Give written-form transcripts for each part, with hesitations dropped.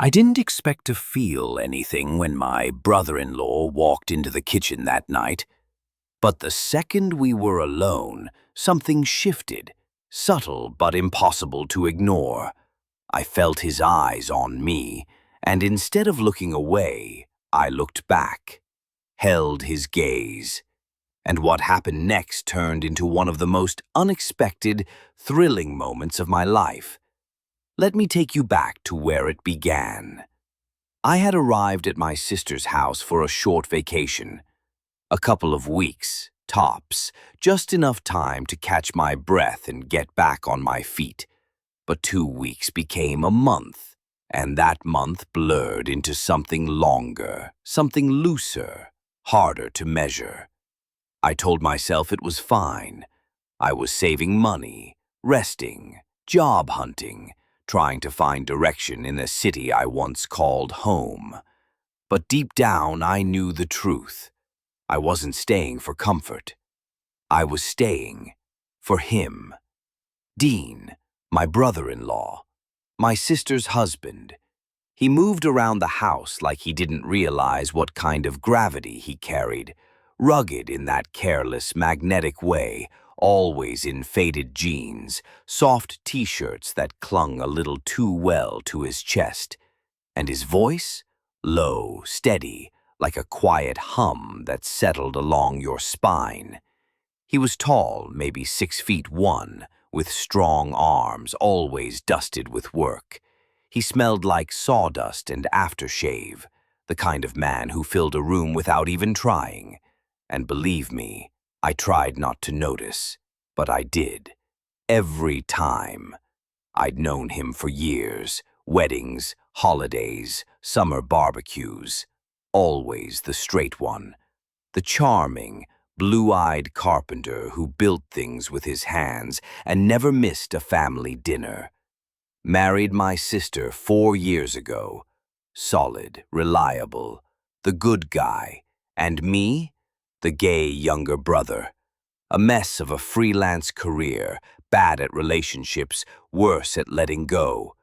I didn't expect to feel anything when my brother-in-law walked into the kitchen that night, but the second we were alone, something shifted, subtle but impossible to ignore. I felt his eyes on me, and instead of looking away, I looked back, held his gaze. And what happened next turned into one of the most unexpected, thrilling moments of my life. Let me take you back to where it began. I had arrived at my sister's house for a short vacation. A couple of weeks, tops, just enough time to catch my breath and get back on my feet. But 2 weeks became a month, and that month blurred into something longer, something looser, harder to measure. I told myself it was fine. I was saving money, resting, job hunting, trying to find direction in a city I once called home. But deep down, I knew the truth. I wasn't staying for comfort. I was staying for him. Dean, my brother-in-law, my sister's husband. He moved around the house like he didn't realize what kind of gravity he carried, rugged in that careless, magnetic way, always in faded jeans, soft t-shirts that clung a little too well to his chest, and his voice, low, steady, like a quiet hum that settled along your spine. He was tall, maybe 6'1", with strong arms, always dusted with work. He smelled like sawdust and aftershave, the kind of man who filled a room without even trying. And believe me, I tried not to notice, but I did. Every time. I'd known him for years, weddings, holidays, summer barbecues. Always the straight one, the charming, blue-eyed carpenter who built things with his hands and never missed a family dinner. Married my sister 4 years ago. Solid, reliable, the good guy. And me? The gay younger brother. A mess of a freelance career, bad at relationships, worse at letting go.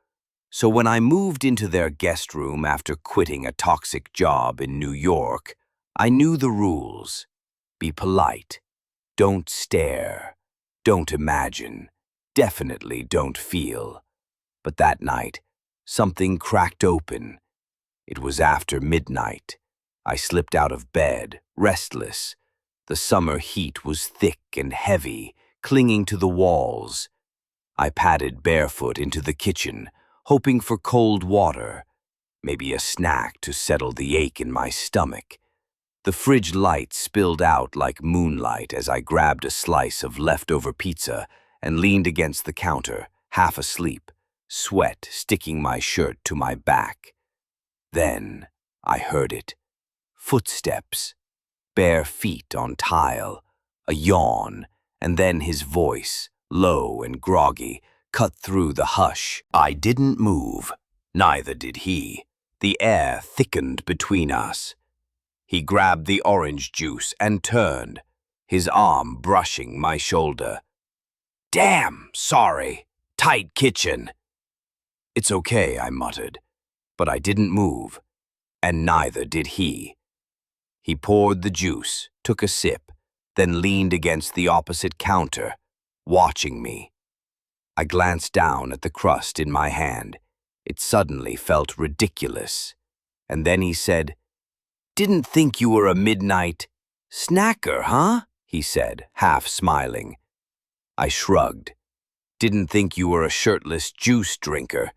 So when I moved into their guest room after quitting a toxic job in New York, I knew the rules. Be polite. Don't stare. Don't imagine. Definitely don't feel. But that night, something cracked open. It was after midnight. I slipped out of bed, restless. The summer heat was thick and heavy, clinging to the walls. I padded barefoot into the kitchen, hoping for cold water, maybe a snack to settle the ache in my stomach. The fridge light spilled out like moonlight as I grabbed a slice of leftover pizza and leaned against the counter, half asleep, sweat sticking my shirt to my back. Then I heard it. Footsteps, bare feet on tile, a yawn, and then his voice, low and groggy, cut through the hush. I didn't move. Neither did he. The air thickened between us. He grabbed the orange juice and turned, his arm brushing my shoulder. "Damn, sorry. Tight kitchen." "It's okay," I muttered, but I didn't move, and neither did he. He poured the juice, took a sip, then leaned against the opposite counter, watching me. I glanced down at the crust in my hand. It suddenly felt ridiculous. And then he said, "Didn't think you were a midnight snacker, huh?" he said, half smiling. I shrugged. "Didn't think you were a shirtless juice drinker."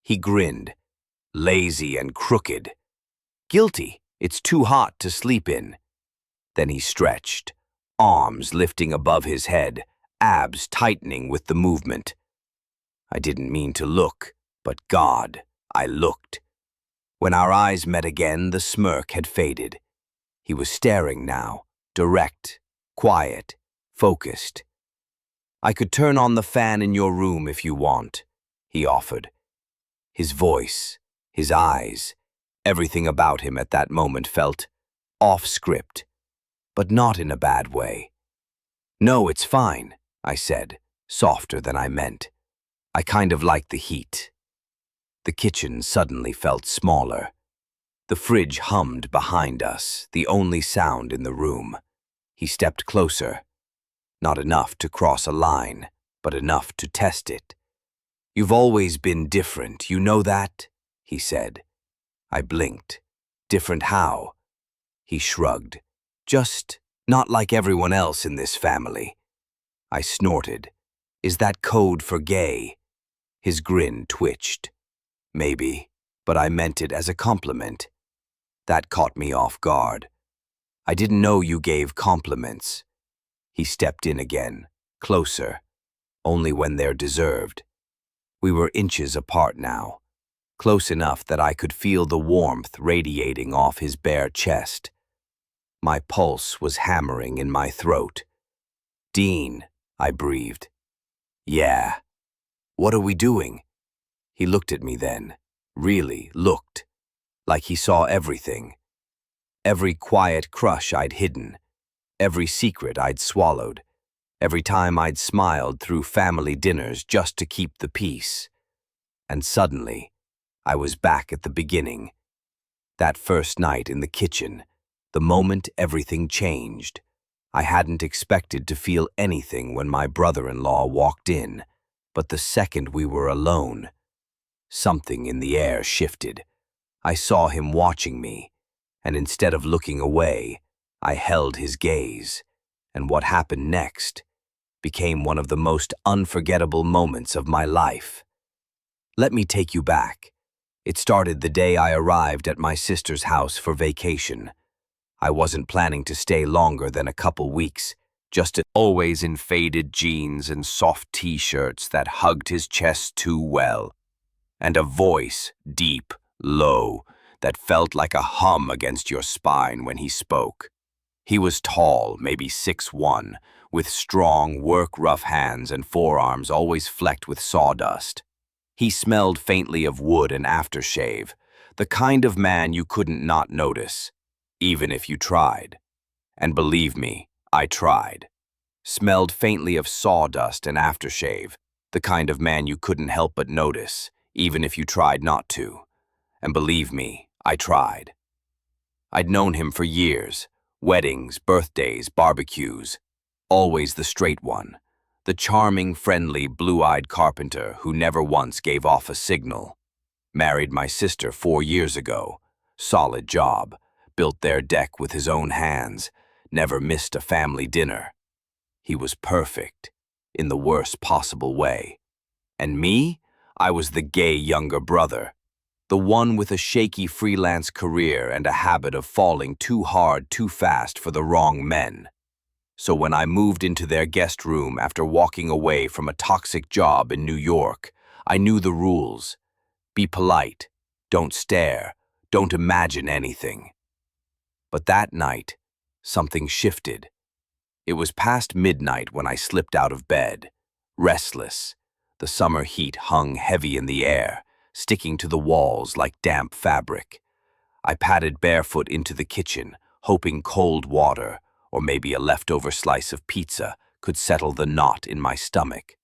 He grinned, lazy and crooked. "Guilty. It's too hot to sleep in." Then he stretched, arms lifting above his head, abs tightening with the movement. I didn't mean to look, but God, I looked. When our eyes met again, the smirk had faded. He was staring now, direct, quiet, focused. "I could turn on the fan in your room if you want," he offered. His voice, his eyes, everything about him at that moment felt off script, but not in a bad way. "No, it's fine," I said, softer than I meant. "I kind of like the heat." The kitchen suddenly felt smaller. The fridge hummed behind us, the only sound in the room. He stepped closer. Not enough to cross a line, but enough to test it. "You've always been different, you know that?" he said. I blinked. "Different how?" He shrugged. "Just not like everyone else in this family." I snorted. "Is that code for gay?" His grin twitched. "Maybe, but I meant it as a compliment." That caught me off guard. "I didn't know you gave compliments." He stepped in again, closer, only when they're deserved. We were inches apart now, close enough that I could feel the warmth radiating off his bare chest. My pulse was hammering in my throat. "Dean," I breathed. "Yeah." "What are we doing?" He looked at me then, really looked, like he saw everything. Every quiet crush I'd hidden, every secret I'd swallowed, every time I'd smiled through family dinners just to keep the peace. And suddenly, I was back at the beginning. That first night in the kitchen, the moment everything changed. I hadn't expected to feel anything when my brother-in-law walked in, but the second we were alone, something in the air shifted. I saw him watching me, and instead of looking away, I held his gaze. And what happened next became one of the most unforgettable moments of my life. Let me take you back. It started the day I arrived at my sister's house for vacation. I wasn't planning to stay longer than a couple weeks, just always in faded jeans and soft t-shirts that hugged his chest too well, and a voice, deep, low, that felt like a hum against your spine when he spoke. He was tall, maybe 6'1", with strong, work-rough hands and forearms always flecked with sawdust. He smelled faintly of wood and aftershave, the kind of man you couldn't not notice, even if you tried. And believe me, I tried. Smelled faintly of sawdust and aftershave, the kind of man you couldn't help but notice, even if you tried not to. And believe me, I tried. I'd known him for years, weddings, birthdays, barbecues, always the straight one, the charming, friendly, blue-eyed carpenter who never once gave off a signal. Married my sister 4 years ago, solid job, built their deck with his own hands, never missed a family dinner. He was perfect, in the worst possible way. And me? I was the gay younger brother, the one with a shaky freelance career and a habit of falling too hard too fast for the wrong men. So when I moved into their guest room after walking away from a toxic job in New York, I knew the rules. Be polite, don't stare, don't imagine anything. But that night, something shifted. It was past midnight when I slipped out of bed, restless. The summer heat hung heavy in the air, sticking to the walls like damp fabric. I padded barefoot into the kitchen, hoping cold water, or maybe a leftover slice of pizza, could settle the knot in my stomach.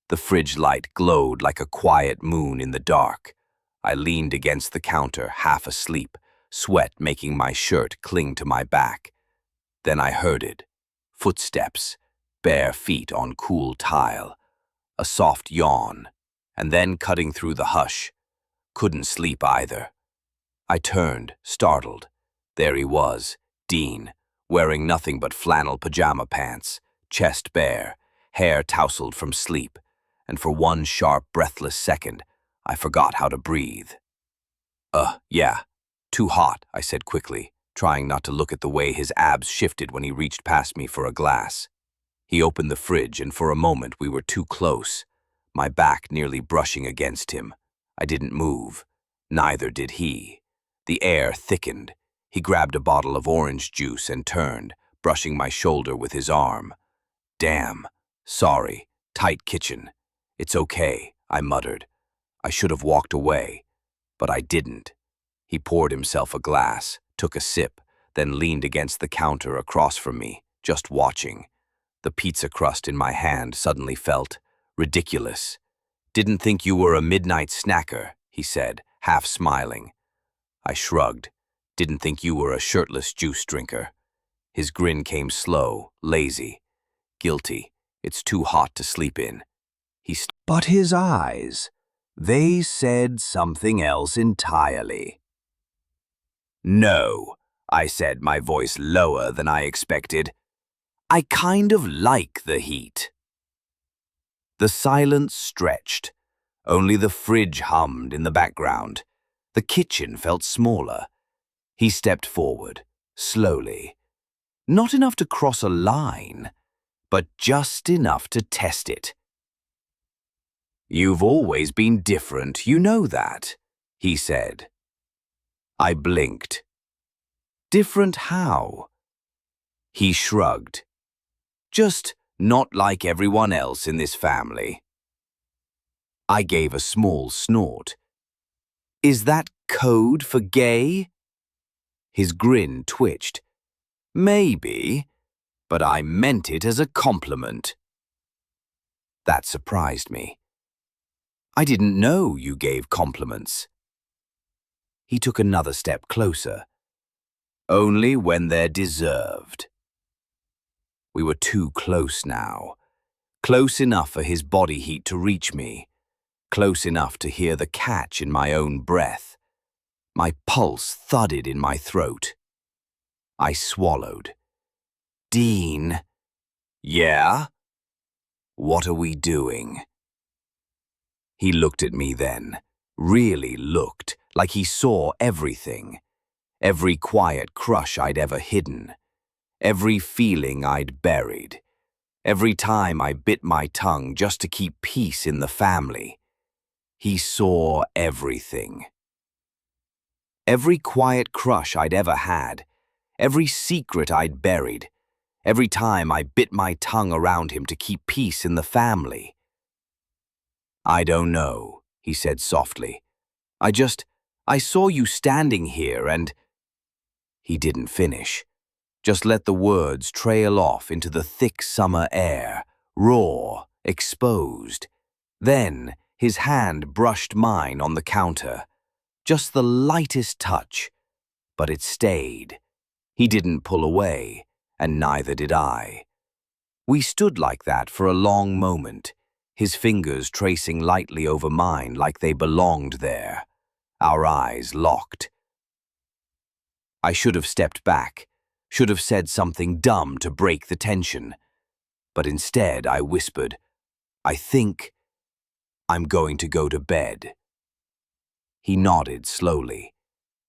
The fridge light glowed like a quiet moon in the dark. I leaned against the counter, half asleep, sweat making my shirt cling to my back. Then I heard it. Footsteps, bare feet on cool tile, a soft yawn, and then cutting through the hush. Couldn't sleep either. I turned, startled. There he was, Dean, wearing nothing but flannel pajama pants, chest bare, hair tousled from sleep, and for one sharp, breathless second, I forgot how to breathe. Yeah, too hot," I said quickly, trying not to look at the way his abs shifted when he reached past me for a glass. He opened the fridge, and for a moment we were too close, my back nearly brushing against him. I didn't move. Neither did he. The air thickened. He grabbed a bottle of orange juice and turned, brushing my shoulder with his arm. "Damn. Sorry. Tight kitchen." "It's okay," I muttered. I should have walked away, but I didn't. He poured himself a glass, took a sip, then leaned against the counter across from me, just watching. The pizza crust in my hand suddenly felt ridiculous. "Didn't think you were a midnight snacker," he said, half smiling. I shrugged. Didn't think you were a shirtless juice drinker. His grin came slow, lazy, guilty. It's too hot to sleep in. But his eyes, they said something else entirely. No, I said, my voice lower than I expected. I kind of like the heat. The silence stretched. Only the fridge hummed in the background. The kitchen felt smaller. He stepped forward, slowly. Not enough to cross a line, but just enough to test it. You've always been different, you know that, he said. I blinked. Different how? He shrugged. Just not like everyone else in this family. I gave a small snort. Is that code for gay? His grin twitched. Maybe, but I meant it as a compliment. That surprised me. I didn't know you gave compliments. He took another step closer. Only when they're deserved. We were too close now. Close enough for his body heat to reach me. Close enough to hear the catch in my own breath. My pulse thudded in my throat. I swallowed. Dean. Yeah? What are we doing? He looked at me then, really looked, like he saw everything. Every quiet crush I'd ever hidden. Every feeling I'd buried. Every time I bit my tongue just to keep peace in the family. He saw everything. Every quiet crush I'd ever had. Every secret I'd buried. Every time I bit my tongue around him to keep peace in the family. I don't know, he said softly. I saw you standing here and... He didn't finish. Just let the words trail off into the thick summer air, raw, exposed. Then his hand brushed mine on the counter. Just the lightest touch. But it stayed. He didn't pull away, and neither did I. We stood like that for a long moment, his fingers tracing lightly over mine like they belonged there, our eyes locked. I should have stepped back, should have said something dumb to break the tension. But instead I whispered, I think I'm going to go to bed. He nodded slowly,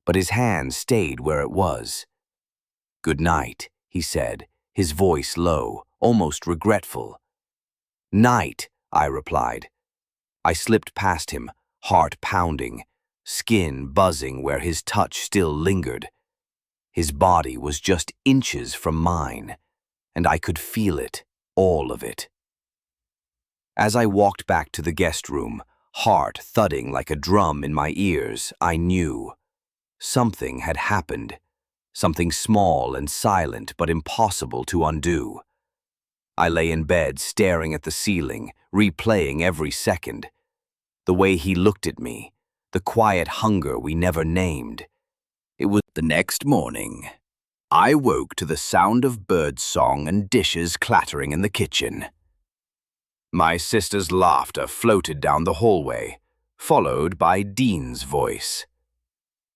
but his hand stayed where it was. Good night, he said, his voice low, almost regretful. Night, I replied. I slipped past him, heart pounding, skin buzzing where his touch still lingered. His body was just inches from mine, and I could feel it, all of it. As I walked back to the guest room, heart thudding like a drum in my ears, I knew. Something had happened. Something small and silent but impossible to undo. I lay in bed staring at the ceiling, replaying every second. The way he looked at me, the quiet hunger we never named. It was the next morning. I woke to the sound of birdsong and dishes clattering in the kitchen. My sister's laughter floated down the hallway, followed by Dean's voice.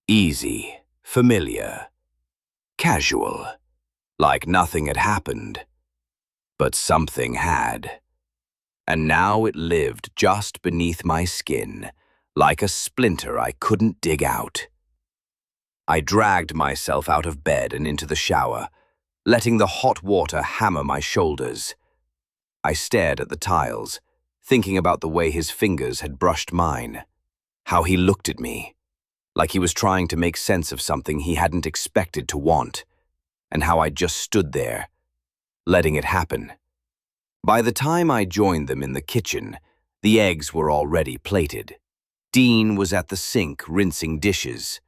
Easy, familiar, casual, like nothing had happened. But something had. And now it lived just beneath my skin, like a splinter I couldn't dig out. I dragged myself out of bed and into the shower, letting the hot water hammer my shoulders. I stared at the tiles, thinking about the way his fingers had brushed mine, how he looked at me, like he was trying to make sense of something he hadn't expected to want, and how I just stood there, letting it happen. By the time I joined them in the kitchen, the eggs were already plated. Dean was at the sink rinsing dishes.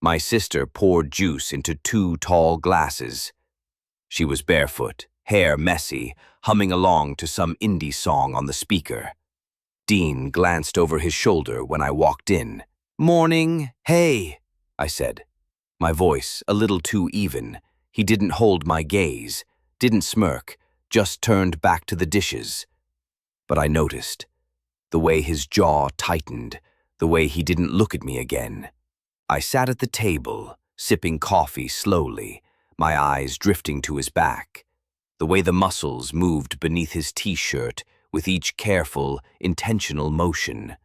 My sister poured juice into 2 tall glasses. She was barefoot, hair messy, humming along to some indie song on the speaker. Dean glanced over his shoulder when I walked in. "Morning, hey," I said. My voice a little too even. He didn't hold my gaze, didn't smirk, just turned back to the dishes. But I noticed the way his jaw tightened, the way he didn't look at me again. I sat at the table, sipping coffee slowly, my eyes drifting to his back, the way the muscles moved beneath his t-shirt with each careful, intentional motion.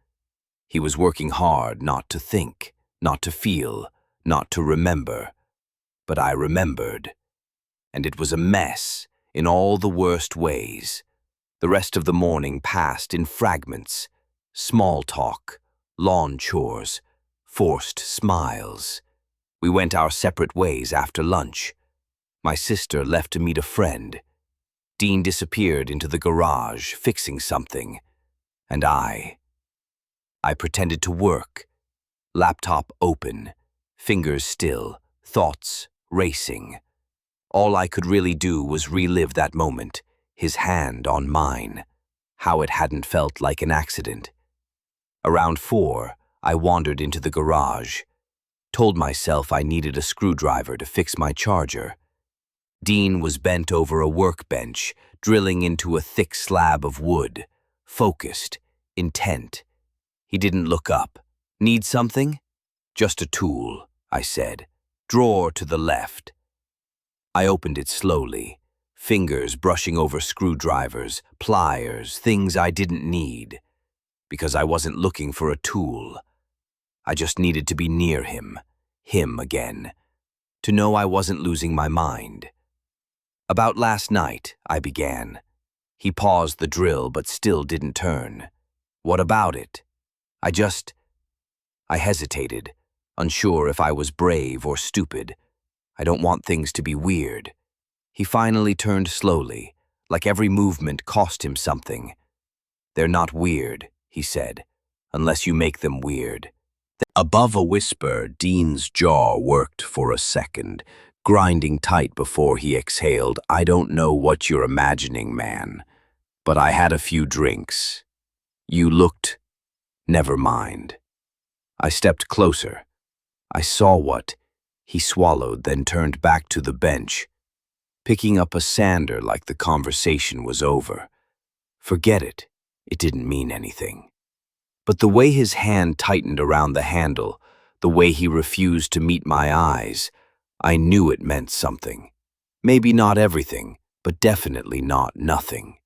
He was working hard not to think, not to feel, not to remember. But I remembered. And it was a mess in all the worst ways. The rest of the morning passed in fragments. Small talk, lawn chores, forced smiles. We went our separate ways after lunch. My sister left to meet a friend. Dean disappeared into the garage, fixing something. And I pretended to work. Laptop open, fingers still, thoughts racing. All I could really do was relive that moment, his hand on mine, how it hadn't felt like an accident. Around 4, I wandered into the garage, told myself I needed a screwdriver to fix my charger. Dean was bent over a workbench, drilling into a thick slab of wood, focused, intent. He didn't look up. "Need something?" "Just a tool," I said. "Drawer to the left." I opened it slowly, fingers brushing over screwdrivers, pliers, things I didn't need. Because I wasn't looking for a tool. I just needed to be near him again, to know I wasn't losing my mind. "About last night," I began. He paused the drill but still didn't turn. "What about it?" I hesitated, unsure if I was brave or stupid. I don't want things to be weird. He finally turned slowly, like every movement cost him something. "They're not weird," he said, "unless you make them weird." Above a whisper, Dean's jaw worked for a second, grinding tight before he exhaled. "I don't know what you're imagining, man, but I had a few drinks. You looked... Never mind." I stepped closer. I saw what... He swallowed, then turned back to the bench, picking up a sander like the conversation was over. Forget it. It didn't mean anything. But the way his hand tightened around the handle, the way he refused to meet my eyes, I knew it meant something. Maybe not everything, but definitely not nothing.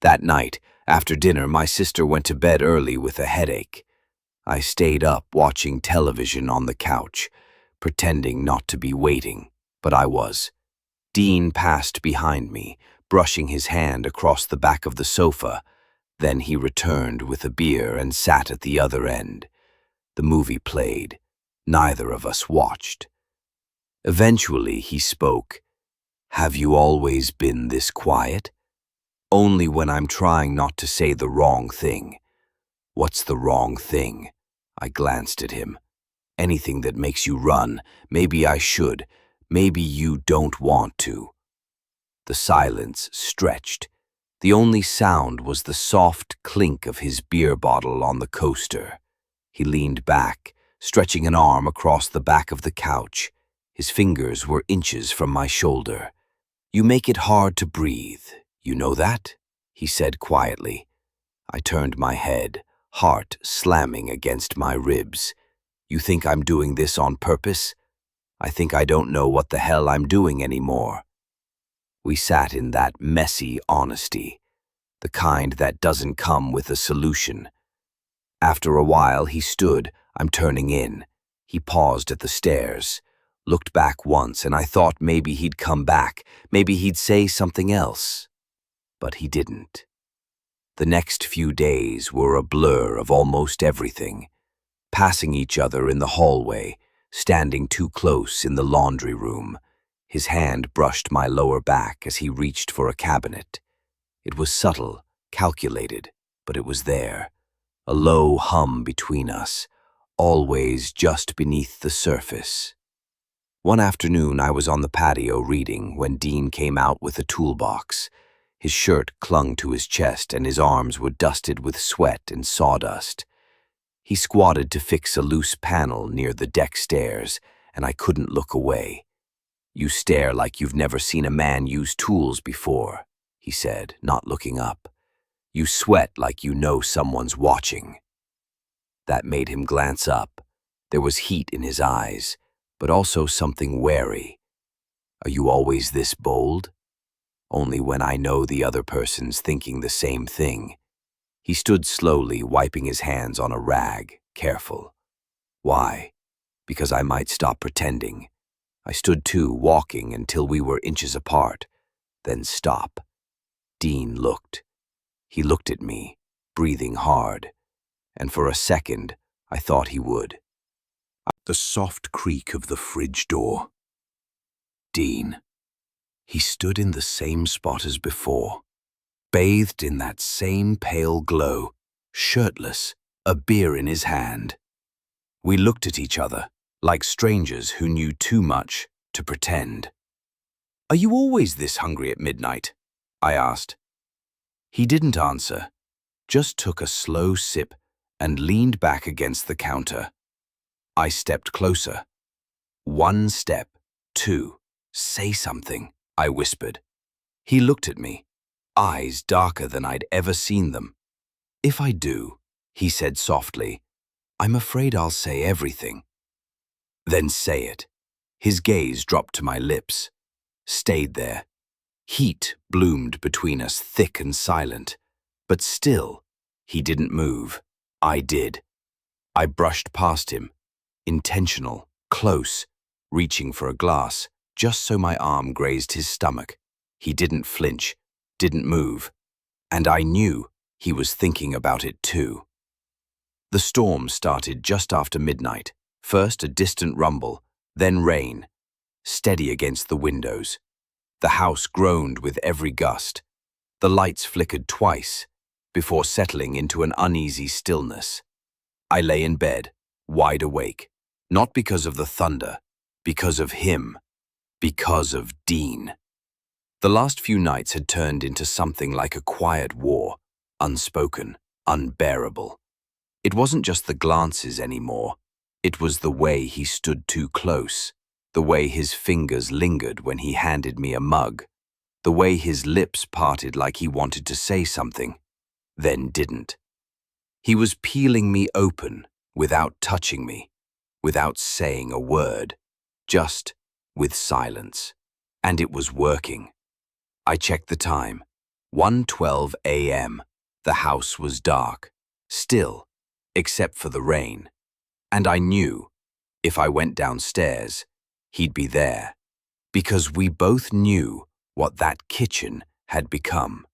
That night, after dinner, my sister went to bed early with a headache. I stayed up watching television on the couch, pretending not to be waiting, but I was. Dean passed behind me, brushing his hand across the back of the sofa. Then he returned with a beer and sat at the other end. The movie played. Neither of us watched. Eventually he spoke. "Have you always been this quiet?" "Only when I'm trying not to say the wrong thing." "What's the wrong thing?" I glanced at him. "Anything that makes you run. Maybe I should. Maybe you don't want to." The silence stretched. The only sound was the soft clink of his beer bottle on the coaster. He leaned back, stretching an arm across the back of the couch. His fingers were inches from my shoulder. "You make it hard to breathe. You know that?" he said quietly. I turned my head, heart slamming against my ribs. "You think I'm doing this on purpose?" "I think I don't know what the hell I'm doing anymore." We sat in that messy honesty, the kind that doesn't come with a solution. After a while he stood. I'm turning in. He paused at the stairs, looked back once, and I thought maybe he'd come back, maybe he'd say something else. But he didn't. The next few days were a blur of almost everything. Passing each other in the hallway, standing too close in the laundry room. His hand brushed my lower back as he reached for a cabinet. It was subtle, calculated, but it was there. A low hum between us, always just beneath the surface. One afternoon I was on the patio reading when Dean came out with a toolbox. His shirt clung to his chest and his arms were dusted with sweat and sawdust. He squatted to fix a loose panel near the deck stairs, and I couldn't look away. "You stare like you've never seen a man use tools before," he said, not looking up. "You sweat like you know someone's watching." That made him glance up. There was heat in his eyes, but also something wary. "Are you always this bold?" "Only when I know the other person's thinking the same thing." He stood slowly, wiping his hands on a rag, careful. "Why?" "Because I might stop pretending." I stood too, walking until we were inches apart, then stop. Dean looked. He looked at me, breathing hard, and for a second I thought he would. The soft creak of the fridge door. Dean. He stood in the same spot as before, bathed in that same pale glow, shirtless, a beer in his hand. We looked at each other, like strangers who knew too much to pretend. "Are you always this hungry at midnight?" I asked. He didn't answer, just took a slow sip and leaned back against the counter. I stepped closer. "One step, two, say something," I whispered. He looked at me, eyes darker than I'd ever seen them. "If I do," he said softly, "I'm afraid I'll say everything." "Then say it." His gaze dropped to my lips, stayed there. Heat bloomed between us, thick and silent. But still, he didn't move. I did. I brushed past him, intentional, close, reaching for a glass, just so my arm grazed his stomach. He didn't flinch, didn't move, and I knew he was thinking about it too. The storm started just after midnight. First a distant rumble, then rain, steady against the windows. The house groaned with every gust. The lights flickered twice, before settling into an uneasy stillness. I lay in bed, wide awake, not because of the thunder, because of him, because of Dean. The last few nights had turned into something like a quiet war, unspoken, unbearable. It wasn't just the glances anymore. It was the way he stood too close, the way his fingers lingered when he handed me a mug, the way his lips parted like he wanted to say something, then didn't. He was peeling me open without touching me, without saying a word, just with silence. And it was working. I checked the time. 1:12 a.m. The house was dark, still, except for the rain. And I knew, if I went downstairs, he'd be there, because we both knew what that kitchen had become.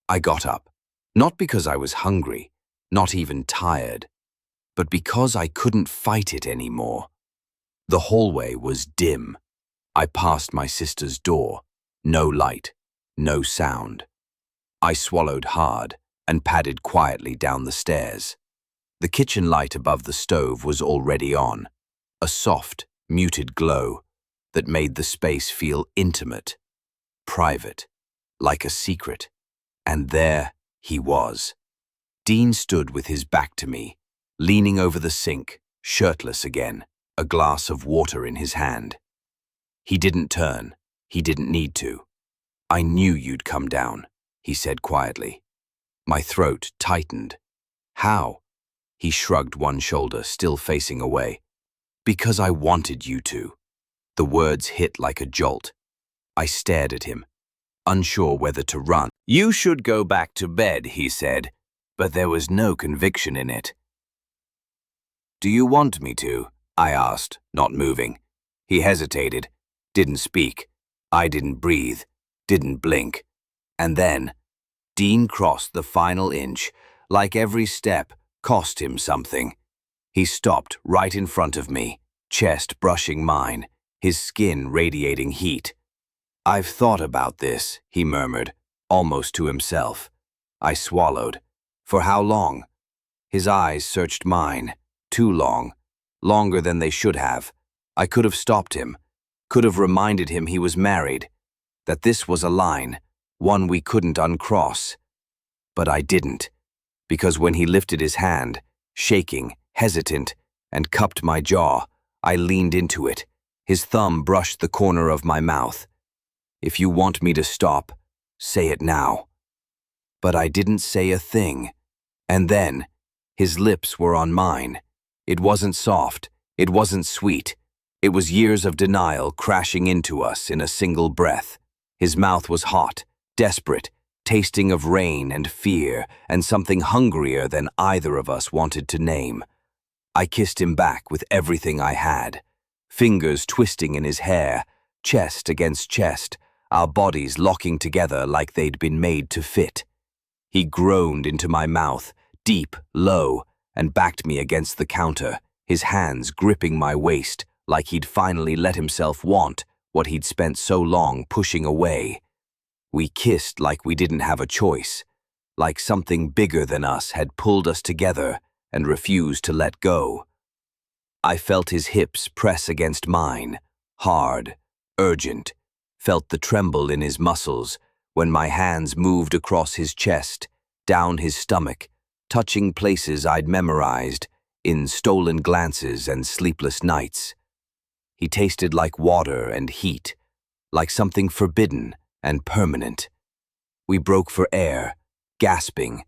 I got up, not because I was hungry, not even tired, but because I couldn't fight it anymore. The hallway was dim. I passed my sister's door, no light, no sound. I swallowed hard and padded quietly down the stairs. The kitchen light above the stove was already on, a soft, muted glow that made the space feel intimate, private, like a secret. And there he was. Dean stood with his back to me, leaning over the sink, shirtless again, a glass of water in his hand. He didn't turn. He didn't need to. "I knew you'd come down," he said quietly. My throat tightened. "How?" He shrugged one shoulder, still facing away. "Because I wanted you to." The words hit like a jolt. I stared at him, unsure whether to run. "You should go back to bed," he said, but there was no conviction in it. "Do you want me to?" I asked, not moving. He hesitated, didn't speak. I didn't breathe, didn't blink. And then, Dean crossed the final inch, like every step cost him something. He stopped right in front of me, chest brushing mine, his skin radiating heat. "I've thought about this," he murmured, almost to himself. I swallowed. "For how long?" His eyes searched mine. Too long. Longer than they should have. I could have stopped him. Could have reminded him he was married. That this was a line. one we couldn't uncross. But I didn't, because when he lifted his hand, shaking, hesitant, and cupped my jaw, I leaned into it. His thumb brushed the corner of my mouth. "If you want me to stop, say it now." But I didn't say a thing. And then, his lips were on mine. It wasn't soft, it wasn't sweet. It was years of denial crashing into us in a single breath. His mouth was hot, desperate, tasting of rain and fear and something hungrier than either of us wanted to name. I kissed him back with everything I had, fingers twisting in his hair, chest against chest, our bodies locking together like they'd been made to fit. He groaned into my mouth, deep, low, and backed me against the counter, his hands gripping my waist like he'd finally let himself want what he'd spent so long pushing away. We kissed like we didn't have a choice, like something bigger than us had pulled us together and refused to let go. I felt his hips press against mine, hard, urgent, felt the tremble in his muscles when my hands moved across his chest, down his stomach, touching places I'd memorized in stolen glances and sleepless nights. He tasted like water and heat, like something forbidden and permanent. We broke for air, gasping,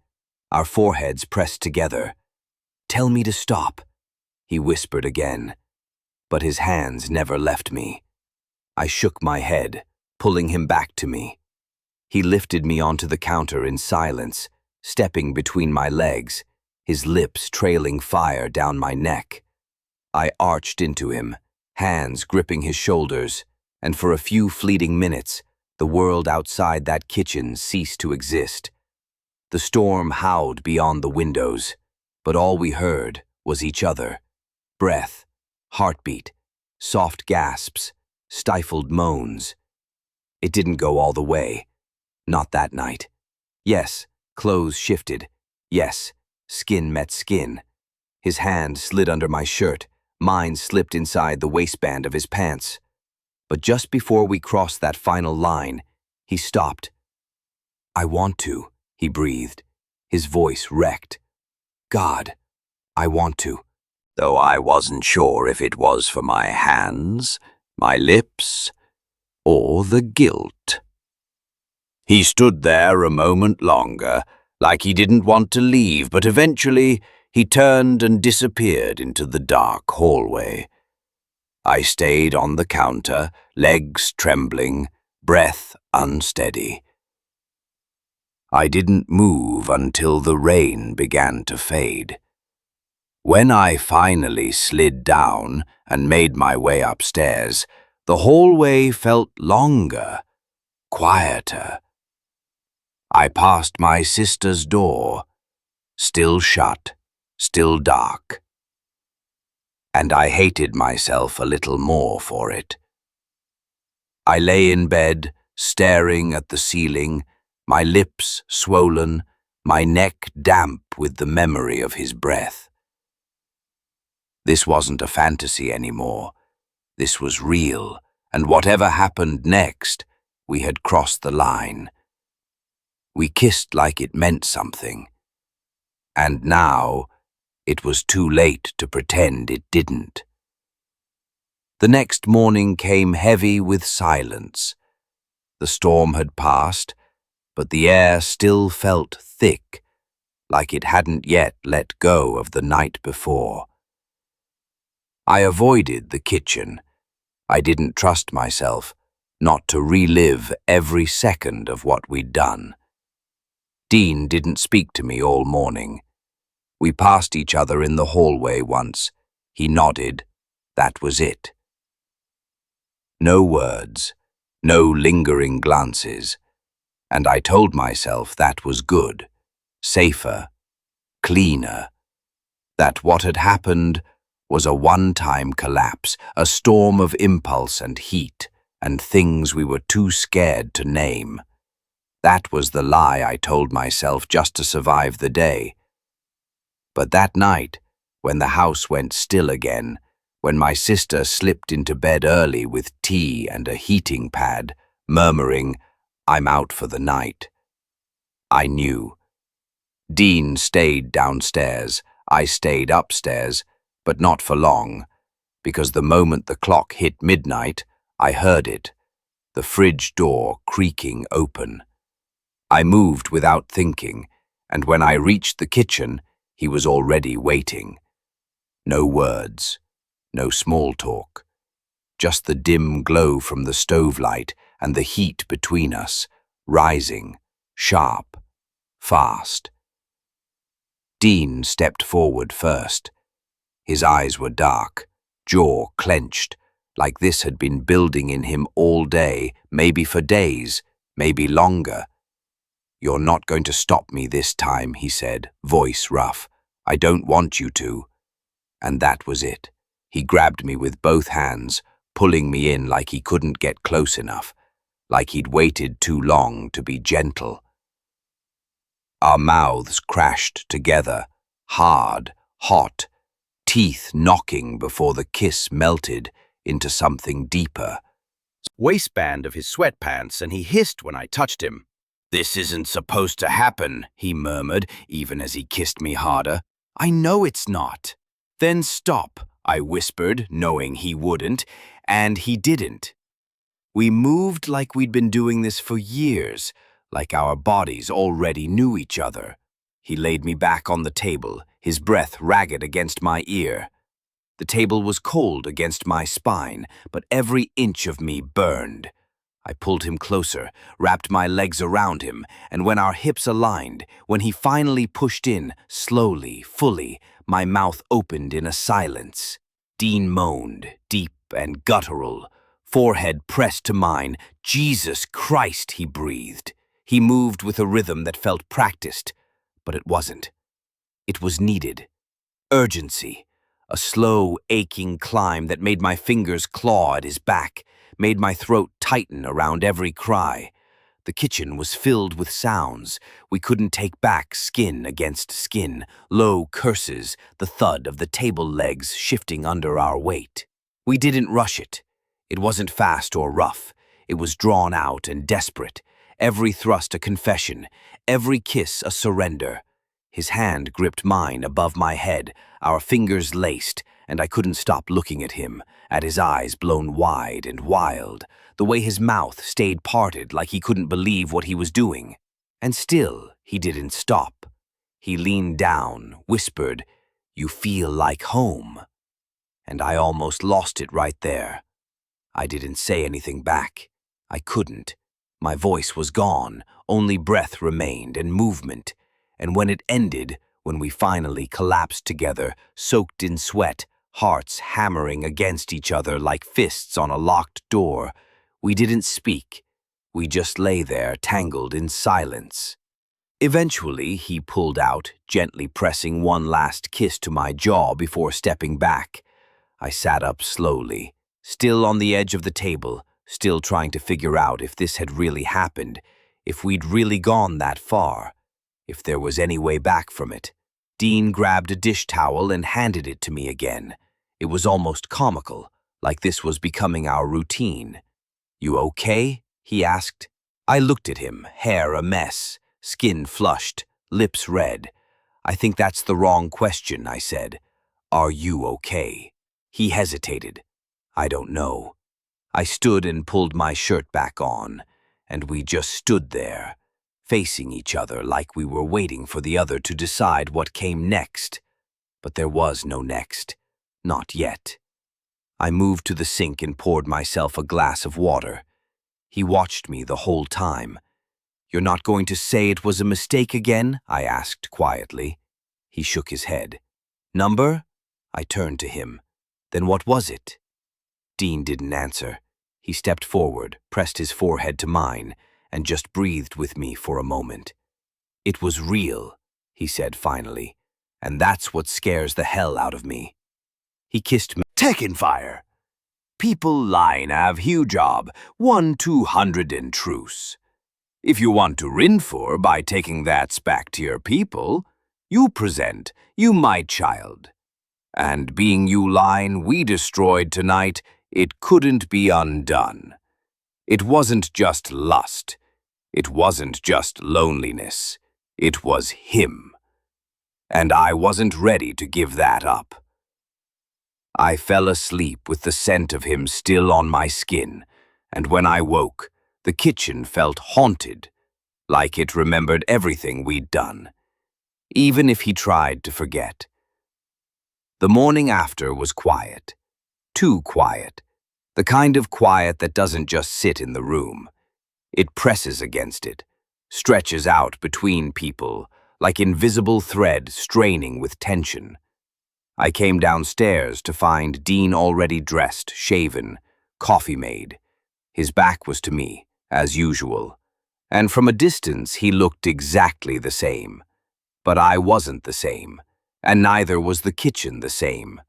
our foreheads pressed together. "Tell me to stop," he whispered again, but his hands never left me. I shook my head, pulling him back to me. He lifted me onto the counter in silence, stepping between my legs, his lips trailing fire down my neck. I arched into him, hands gripping his shoulders, and for a few fleeting minutes, the world outside that kitchen ceased to exist. The storm howled beyond the windows, but all we heard was each other. Breath, heartbeat, soft gasps, stifled moans. It didn't go all the way. Not that night. Yes, clothes shifted. Yes, skin met skin. His hand slid under my shirt. Mine slipped inside the waistband of his pants. But just before we crossed that final line, he stopped. "I want to," he breathed, his voice wrecked. "God, I want to." Though I wasn't sure if it was for my hands, my lips, or the guilt. He stood there a moment longer, like he didn't want to leave, but eventually he turned and disappeared into the dark hallway. I stayed on the counter, legs trembling, breath unsteady. I didn't move until the rain began to fade. When I finally slid down and made my way upstairs, the hallway felt longer, quieter. I passed my sister's door, still shut, still dark. And I hated myself a little more for it. I lay in bed, staring at the ceiling, my lips swollen, my neck damp with the memory of his breath. This wasn't a fantasy anymore. This was real, and whatever happened next, we had crossed the line. We kissed like it meant something. And now, it was too late to pretend it didn't. The next morning came heavy with silence. The storm had passed, but the air still felt thick, like it hadn't yet let go of the night before. I avoided the kitchen. I didn't trust myself not to relive every second of what we'd done. Dean didn't speak to me all morning. We passed each other in the hallway once. He nodded. That was it. No words, no lingering glances, and I told myself that was good, safer, cleaner, that what had happened was a one-time collapse, a storm of impulse and heat, and things we were too scared to name. That was the lie I told myself just to survive the day. But that night, when the house went still again, when my sister slipped into bed early with tea and a heating pad, murmuring, I'm out for the night. I knew. Dean stayed downstairs. I stayed upstairs, but not for long, because the moment the clock hit midnight, I heard it, the fridge door creaking open. I moved without thinking, and when I reached the kitchen, he was already waiting. No words, no small talk, just the dim glow from the stove light and the heat between us, rising, sharp, fast. Dean stepped forward first. His eyes were dark, jaw clenched, like this had been building in him all day, maybe for days, maybe longer. "You're not going to stop me this time," he said, voice rough. "I don't want you to." And that was it. He grabbed me with both hands, pulling me in like he couldn't get close enough, like he'd waited too long to be gentle. Our mouths crashed together, hard, hot, teeth knocking before the kiss melted into something deeper. Waistband of his sweatpants, and he hissed when I touched him. "This isn't supposed to happen," he murmured, even as he kissed me harder. "I know it's not." "Then stop," I whispered, knowing he wouldn't, and he didn't. We moved like we'd been doing this for years, like our bodies already knew each other. He laid me back on the table, his breath ragged against my ear. The table was cold against my spine, but every inch of me burned. I pulled him closer, wrapped my legs around him, and when our hips aligned, when he finally pushed in, slowly, fully, my mouth opened in a silence. Dean moaned, deep and guttural, forehead pressed to mine. "Jesus Christ," he breathed. He moved with a rhythm that felt practiced, but it wasn't. It was needed. Urgency. A slow, aching climb that made my fingers claw at his back, made my throat tighten around every cry. The kitchen was filled with sounds. We couldn't take back skin against skin, low curses, the thud of the table legs shifting under our weight. We didn't rush it. It wasn't fast or rough. It was drawn out and desperate. Every thrust a confession, every kiss a surrender. His hand gripped mine above my head, our fingers laced, and I couldn't stop looking at him, at his eyes blown wide and wild, the way his mouth stayed parted like he couldn't believe what he was doing. And still, he didn't stop. He leaned down, whispered, "You feel like home." And I almost lost it right there. I didn't say anything back. I couldn't. My voice was gone, only breath remained and movement. And when it ended, when we finally collapsed together, soaked in sweat, hearts hammering against each other like fists on a locked door, we didn't speak. We just lay there, tangled in silence. Eventually, he pulled out, gently pressing one last kiss to my jaw before stepping back. I sat up slowly, still on the edge of the table, still trying to figure out if this had really happened, if we'd really gone that far, if there was any way back from it. Dean grabbed a dish towel and handed it to me again. It was almost comical, like this was becoming our routine. "You okay?" he asked. I looked at him, hair a mess, skin flushed, lips red. "I think that's the wrong question," I said. "Are you okay?" He hesitated. "I don't know." I stood and pulled my shirt back on, and we just stood there, facing each other like we were waiting for the other to decide what came next. But there was no next. Not yet. I moved to the sink and poured myself a glass of water. He watched me the whole time. "You're not going to say it was a mistake again?" I asked quietly. He shook his head. "Number?" I turned to him. "Then what was it?" Dean didn't answer. He stepped forward, pressed his forehead to mine, and just breathed with me for a moment. "It was real," he said finally, "and that's what scares the hell out of me." He kissed me. "Taken fire. People line have huge job, 1-200 in truce. If you want to rin for by taking that back to your people, you present, you my child. And being you line we destroyed tonight, it couldn't be undone. It wasn't just lust. It wasn't just loneliness, it was him. And I wasn't ready to give that up. I fell asleep with the scent of him still on my skin, and when I woke, the kitchen felt haunted, like it remembered everything we'd done, even if he tried to forget. The morning after was quiet. Too quiet. The kind of quiet that doesn't just sit in the room. It presses against it, stretches out between people, like invisible thread straining with tension. I came downstairs to find Dean already dressed, shaven, coffee made. His back was to me, as usual, and from a distance he looked exactly the same. But I wasn't the same, and neither was the kitchen the same.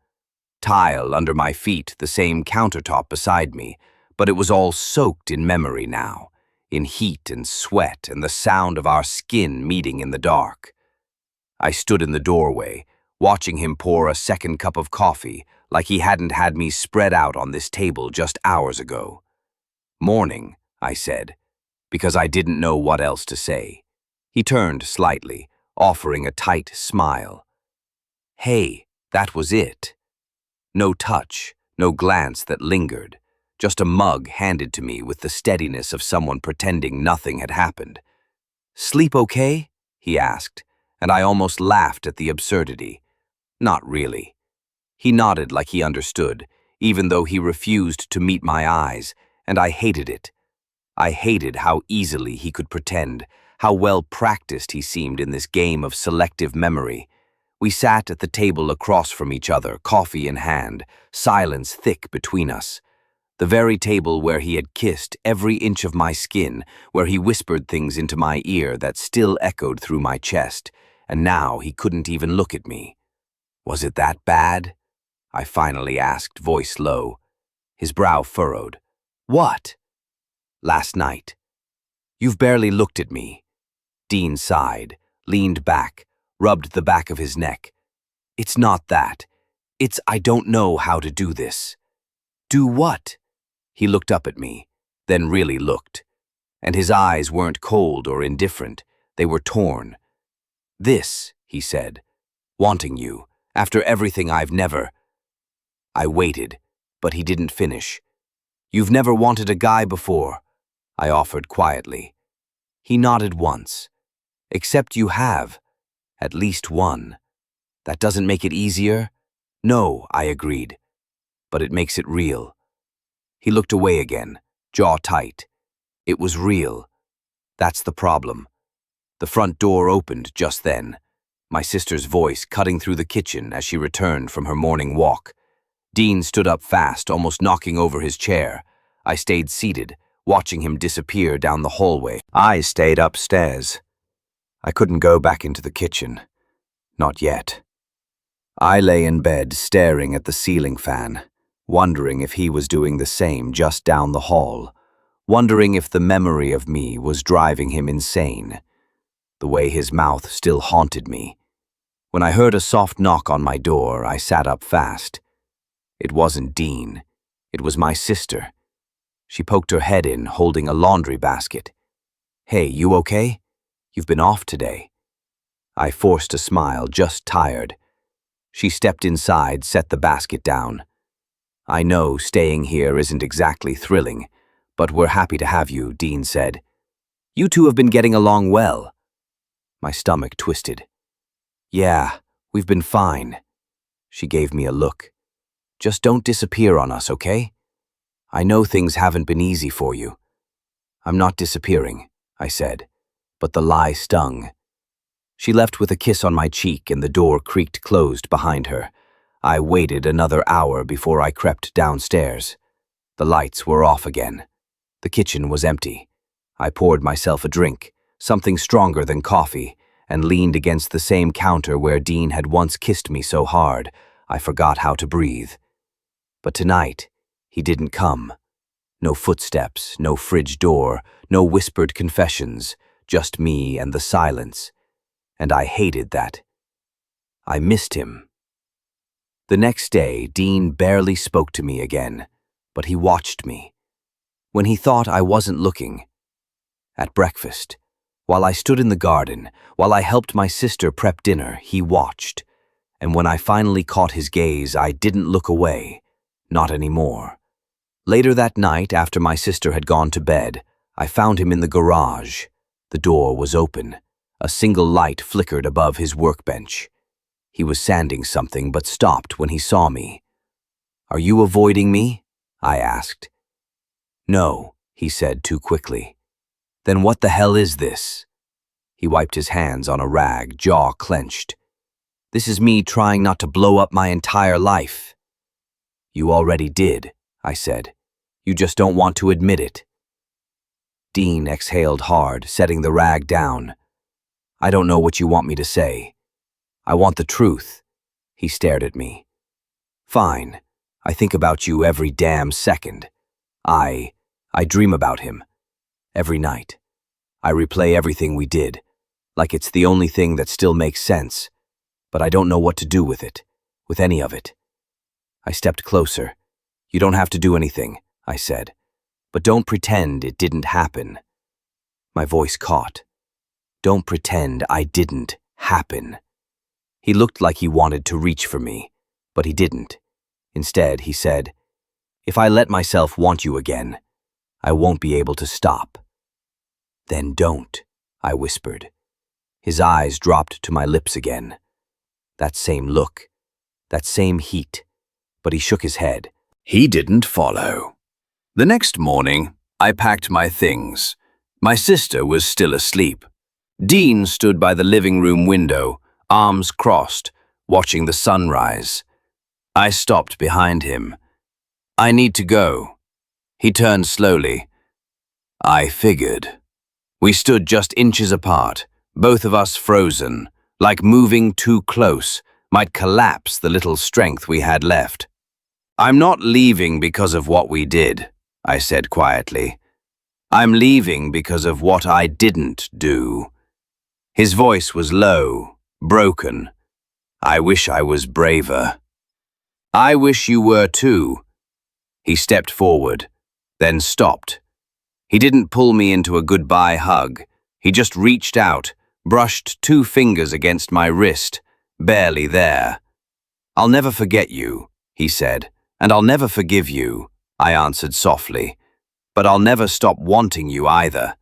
Tile under my feet, the same countertop beside me, but it was all soaked in memory now, in heat and sweat and the sound of our skin meeting in the dark. I stood in the doorway, watching him pour a second cup of coffee like he hadn't had me spread out on this table just hours ago. "Morning," I said, because I didn't know what else to say. He turned slightly, offering a tight smile. Hey, that was it. No touch, no glance that lingered, just a mug handed to me with the steadiness of someone pretending nothing had happened. "Sleep okay?" he asked, and I almost laughed at the absurdity. Not really. He nodded like he understood, even though he refused to meet my eyes, and I hated it. I hated how easily he could pretend, how well practiced he seemed in this game of selective memory. We sat at the table across from each other, coffee in hand, silence thick between us. The very table where he had kissed every inch of my skin, where he whispered things into my ear that still echoed through my chest, and now he couldn't even look at me. Was it that bad? I finally asked, voice low. His brow furrowed. What? Last night. You've barely looked at me. Dean sighed, leaned back, rubbed the back of his neck. It's not that. It's I don't know how to do this. Do what? He looked up at me, then really looked. And his eyes weren't cold or indifferent. They were torn. This, he said, wanting you, after everything I've never... I waited, but he didn't finish. You've never wanted a guy before, I offered quietly. He nodded once. Except you have. At least one. That doesn't make it easier? No, I agreed. But it makes it real. He looked away again, jaw tight. It was real. That's the problem. The front door opened just then, my sister's voice cutting through the kitchen as she returned from her morning walk. Dean stood up fast, almost knocking over his chair. I stayed seated, watching him disappear down the hallway. I stayed upstairs. I couldn't go back into the kitchen. Not yet. I lay in bed staring at the ceiling fan, wondering if he was doing the same just down the hall, wondering if the memory of me was driving him insane. The way his mouth still haunted me. When I heard a soft knock on my door, I sat up fast. It wasn't Dean. It was my sister. She poked her head in, holding a laundry basket. Hey, you okay? You've been off today. I forced a smile, just tired. She stepped inside, set the basket down. I know staying here isn't exactly thrilling, but we're happy to have you, Dean said. You two have been getting along well. My stomach twisted. Yeah, we've been fine. She gave me a look. Just don't disappear on us, okay? I know things haven't been easy for you. I'm not disappearing, I said, but the lie stung. She left with a kiss on my cheek and the door creaked closed behind her. I waited another hour before I crept downstairs. The lights were off again. The kitchen was empty. I poured myself a drink, something stronger than coffee, and leaned against the same counter where Dean had once kissed me so hard I forgot how to breathe. But tonight, he didn't come. No footsteps, no fridge door, no whispered confessions, just me and the silence. And I hated that. I missed him. The next day, Dean barely spoke to me again, but he watched me. When he thought I wasn't looking. at breakfast. While I stood in the garden, while I helped my sister prep dinner, he watched. And when I finally caught his gaze, I didn't look away. Not anymore. Later that night, after my sister had gone to bed, I found him in the garage. The door was open. A single light flickered above his workbench. He was sanding something, but stopped when he saw me. "Are you avoiding me?" I asked. "No," he said too quickly. "Then what the hell is this?" He wiped his hands on a rag, jaw clenched. "This is me trying not to blow up my entire life." "You already did," I said. "You just don't want to admit it." Dean exhaled hard, setting the rag down. "I don't know what you want me to say. I want the truth." He stared at me. "Fine. I think about you every damn second. I dream about him. Every night. I replay everything we did, like it's the only thing that still makes sense. But I don't know what to do with it, with any of it." I stepped closer. "You don't have to do anything," I said. "But don't pretend it didn't happen." My voice caught. Don't pretend I didn't happen. He looked like he wanted to reach for me, but he didn't. Instead, he said, "If I let myself want you again, I won't be able to stop." "Then don't," I whispered. His eyes dropped to my lips again. That same look, that same heat, but he shook his head. He didn't follow. The next morning, I packed my things. My sister was still asleep. Dean stood by the living room window, arms crossed, watching the sunrise. I stopped behind him. "I need to go." He turned slowly. I figured. We stood just inches apart, both of us frozen, like moving too close might collapse the little strength we had left. "I'm not leaving because of what we did," I said quietly. "I'm leaving because of what I didn't do." His voice was low, broken. "I wish I was braver." "I wish you were too." He stepped forward, then stopped. He didn't pull me into a goodbye hug. He just reached out, brushed 2 fingers against my wrist, barely there. "I'll never forget you," he said, "and I'll never forgive you," I answered softly. "But I'll never stop wanting you either."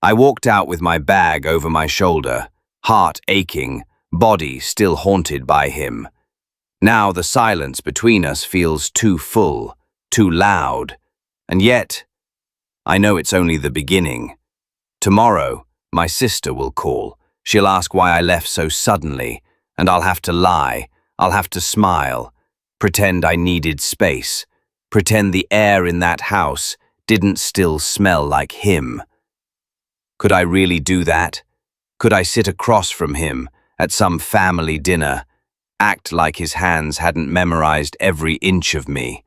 I walked out with my bag over my shoulder, heart aching, body still haunted by him. Now the silence between us feels too full, too loud, and yet, I know it's only the beginning. Tomorrow, my sister will call. She'll ask why I left so suddenly, and I'll have to lie, I'll have to smile, pretend I needed space, pretend the air in that house didn't still smell like him. Could I really do that? Could I sit across from him at some family dinner, act like his hands hadn't memorized every inch of me,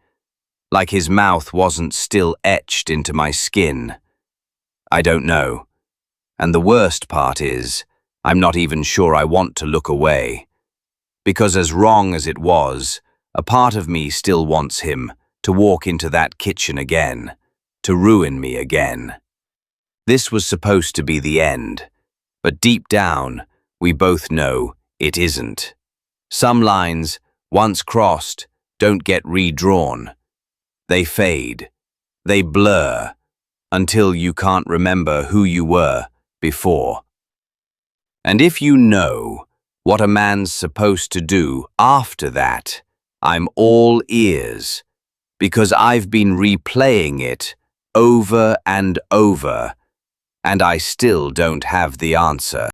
like his mouth wasn't still etched into my skin? I don't know. And the worst part is, I'm not even sure I want to look away. Because as wrong as it was, a part of me still wants him to walk into that kitchen again, to ruin me again. This was supposed to be the end, but deep down, we both know it isn't. Some lines, once crossed, don't get redrawn. They fade, they blur, until you can't remember who you were before. And if you know what a man's supposed to do after that, I'm all ears, because I've been replaying it over and over, and I still don't have the answer.